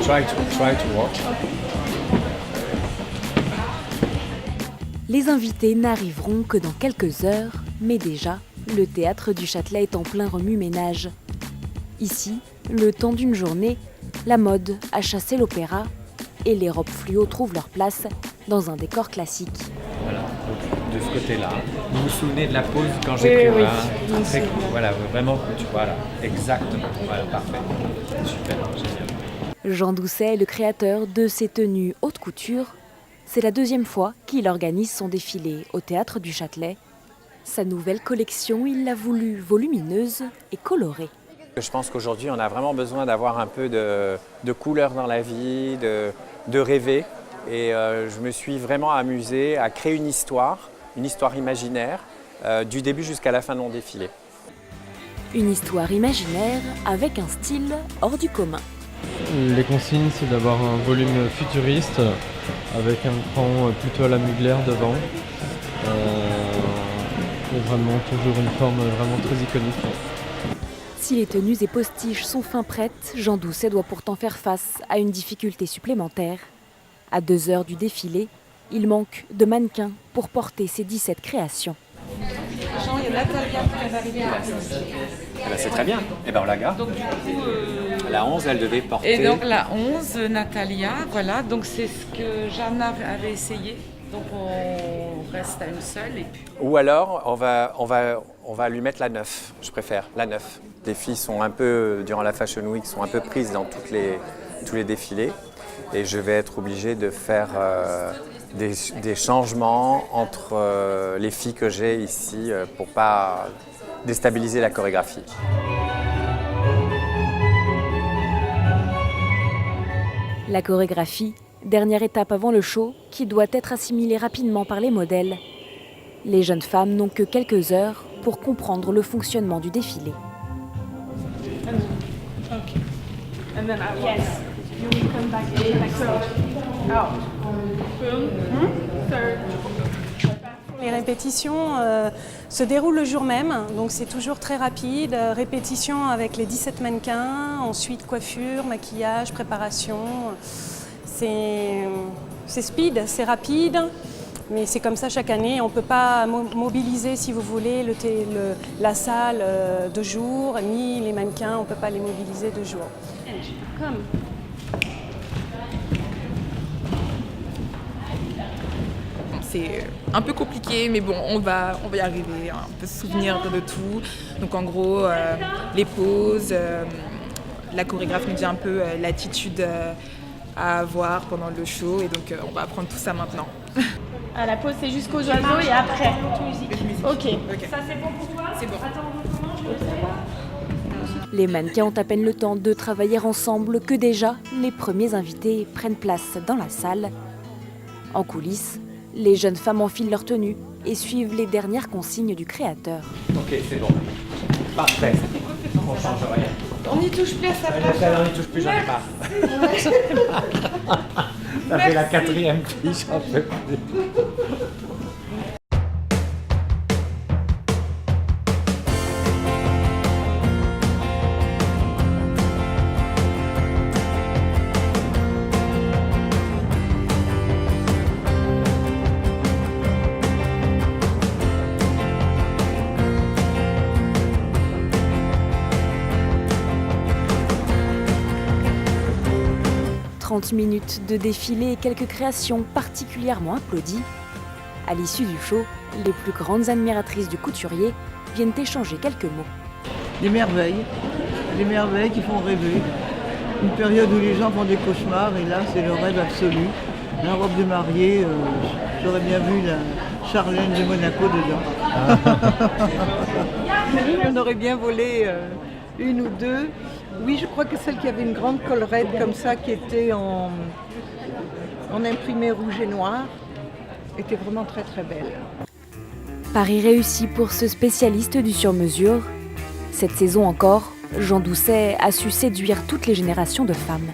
try to watch. Les invités n'arriveront que dans quelques heures, mais déjà, le théâtre du Châtelet est en plein remue-ménage. Ici, le temps d'une journée, la mode a chassé l'opéra et les robes fluo trouvent leur place dans un décor classique. Voilà, donc, de ce côté-là. Vous vous souvenez de la pause quand j'ai pris très cool. Voilà, vraiment, tu vois là, exactement. Voilà, parfait. Super, génial. Jean Doucet est le créateur de ces tenues haute couture. C'est la deuxième fois qu'il organise son défilé au théâtre du Châtelet. Sa nouvelle collection, il l'a voulue volumineuse et colorée. Je pense qu'aujourd'hui, on a vraiment besoin d'avoir un peu de couleur dans la vie, de rêver. Et je me suis vraiment amusé à créer une histoire imaginaire, du début jusqu'à la fin de mon défilé. Une histoire imaginaire avec un style hors du commun. Les consignes, c'est d'avoir un volume futuriste avec un cran plutôt à la Mugler devant. Et vraiment toujours une forme vraiment très iconique. Si les tenues et postiches sont fin prêtes, Jean Doucet doit pourtant faire face à une difficulté supplémentaire. À 2 heures du défilé, il manque de mannequins pour porter ses 17 créations. Jean, il y a Natalia qui va arriver à la C'est très bien. Et ben on la garde. Donc du coup, La 11, elle devait porter... Et donc la 11, Natalia, voilà. Donc c'est ce que Jeanne avait essayé. Donc on reste à une seule. Et puis... Ou alors, on va lui mettre la 9, je préfère, la 9. Les filles sont un peu, durant la Fashion Week, sont un peu prises dans tous les défilés. Et je vais être obligé de faire des changements entre les filles que j'ai ici pour ne pas déstabiliser la chorégraphie. La chorégraphie, dernière étape avant le show, qui doit être assimilée rapidement par les modèles. Les jeunes femmes n'ont que quelques heures pour comprendre le fonctionnement du défilé. Les répétitions se déroulent le jour même, donc c'est toujours très rapide. Répétition avec les 17 mannequins, ensuite coiffure, maquillage, préparation. C'est speed, c'est rapide, mais c'est comme ça chaque année. On ne peut pas mobiliser, si vous voulez, la salle 2 jours, ni les mannequins, on ne peut pas les mobiliser 2 jours. C'est un peu compliqué, mais bon, on va y arriver. On peut se souvenir de tout. Donc en gros, les pauses, la chorégraphe nous dit un peu l'attitude à avoir pendant le show, et donc on va apprendre tout ça maintenant. Ah, la pause c'est jusqu'aux oiseaux et après Musique. Ok. Ça c'est bon pour toi? C'est bon. Les mannequins ont à peine le temps de travailler ensemble que déjà les premiers invités prennent place dans la salle. En coulisses, les jeunes femmes enfilent leur tenue et suivent les dernières consignes du créateur. Ok, c'est bon. Parfait. On change rien. On n'y touche plus à sa place. On n'y touche plus, j'en ai marre. Ça fait la 4e fille, j'en peux plus. « 30 minutes de défilé et quelques créations particulièrement applaudies. À l'issue du show, les plus grandes admiratrices du couturier viennent échanger quelques mots. Des merveilles qui font rêver. Une période où les gens font des cauchemars, et là c'est le rêve absolu. La robe de mariée, j'aurais bien vu la Charlène de Monaco dedans. On aurait bien volé une ou deux. Oui, je crois que celle qui avait une grande collerette comme ça, qui était en imprimé rouge et noir, était vraiment très très belle. Pari réussi pour ce spécialiste du sur-mesure. Cette saison encore, Jean Doucet a su séduire toutes les générations de femmes.